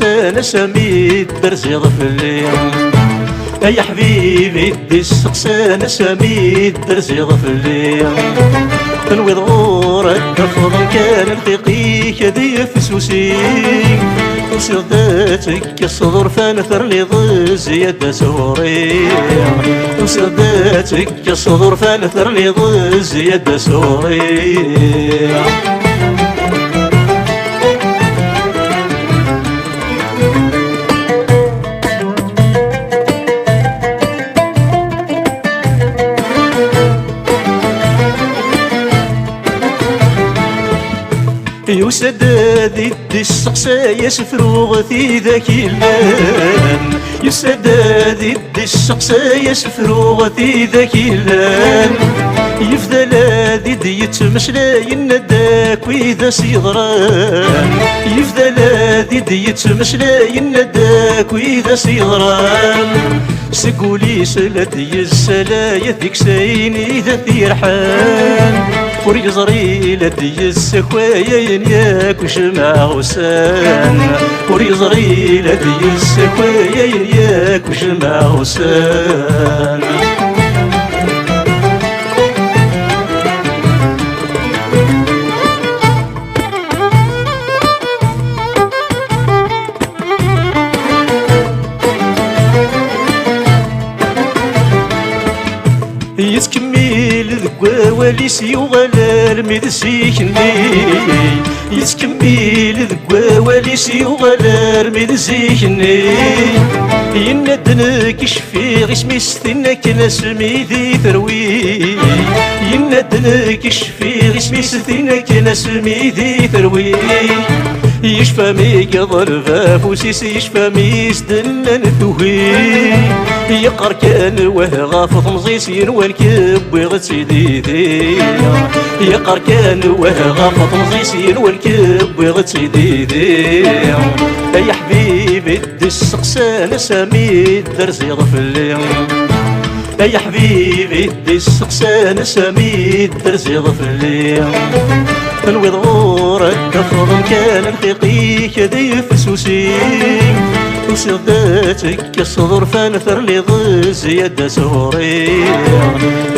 السقسانة سميت درزي ضفلي يا حبيبي دي السقسانة سميت درزي ضفلي تنوي ضغورك كفضل كان الحقيق هدي فسوسي وسرداتك الصدر فانثر لي ضز يد سوري وسرداتك الصدر فانثر لي ضز يد سوري يسدد السقسايا سفروغ في ذاك اللان يسدد السقسايا سفروغ في ذاك اللان يفضل هادي يتمشلا ينداك وإذا سيضران يفضل هادي يتمشلا ينداك وإذا سيضران سقولي سلدي السلايا ذيك ساين إذا تيرحان وريزري لدي السكوايا ينياك وشمع غسان وريزري لدي السكوايا ينياك وشمع غسان يتكمل ذكوا سيوغلال مدسيكني يتكمل ذكوا سيوغلال مدسيكني يندنك شفي غسمي ستنك نسمي ذي ثروي يندنك شفي غسمي ستنك نسمي ذي ثروي يشفى ميك ضرفا فوسيس يشفى ميس دلن توهي يقر كان وهغاف مزيس ينوالكب ويغتسيديدي يقر كان وهغاف مزيس ينوالكب ويغتسيديدي يا حبيبي دي السقسانة سميت درزي ضفلي يا حبيبي دي السقسانة سميت درزي ضفلي تنوي ضغورك كفضل كان الحقيق هدي فسوسي وسرداتك الصدر فانثر لي ضز يد سوري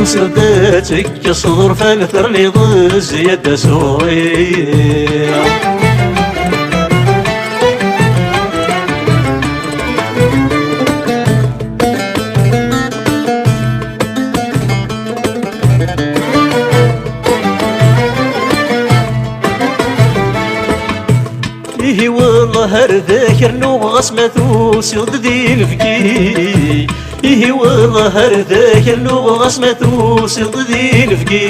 وسرداتك الصدر فانثر لي ضز يد سوري إيه والله هرداك رنوغ غسمة سيضدين فكي إيه والله هرداك رنوغ غسمة سيضدين فكي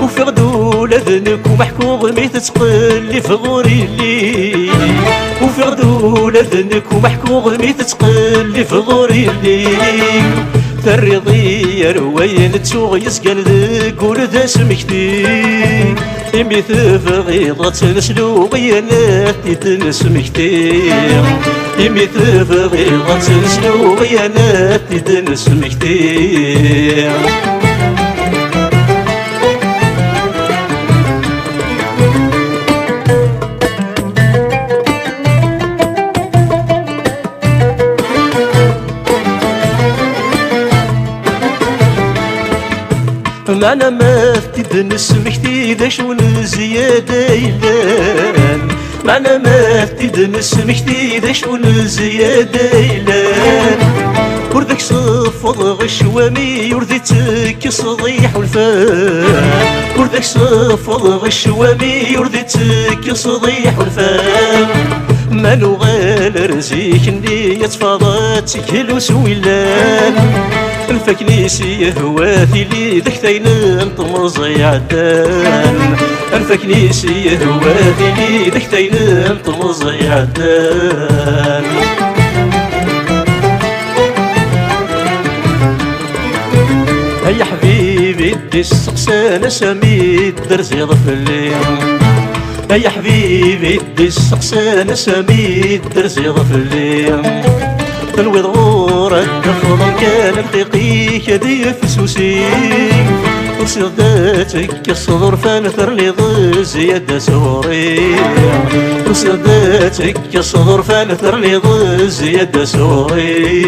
وفي غدو لذنك ومحكوغ ميت تقلي في غوري اللي وفي غدو لذنك ومحكوغ ميت تقلي في غوري اللي ترضي يا روين تسوغ يسقن ذك ولد سمكتي إمي تفغي ضغط نسلوغي ناتي تنسمكتي إمي تفغي ضغط نسلوغي ناتي تنسمكتي معنا ما فتد نسمكتي دا شون زيادة إلان معنا ما فتد نسمكتي دا شون زيادة إلان وردك صفض غشوامي وردتك صضيح والفان وردك صفض غشوامي وردتك صضيح والفان ما نغال رزيك اللي يتفاضات كيلو سويلان الفكنيسي يهواتي لي ذكتين انطمزي عدان الفكنيسي يهواتي لي ذكتين انطمزي عدان يا حبيبي دي السقسانة سميت درزي ضفلي يا حبيبي دي السقسانة سميت درزي ضفلي تنوي ضغورك كفضل كان الحقيق هدي فسوسي وسرداتك الصدور فانثر لي ضي زيادة سوري وسرداتك الصدور فانثر لي ضي زيادة سوري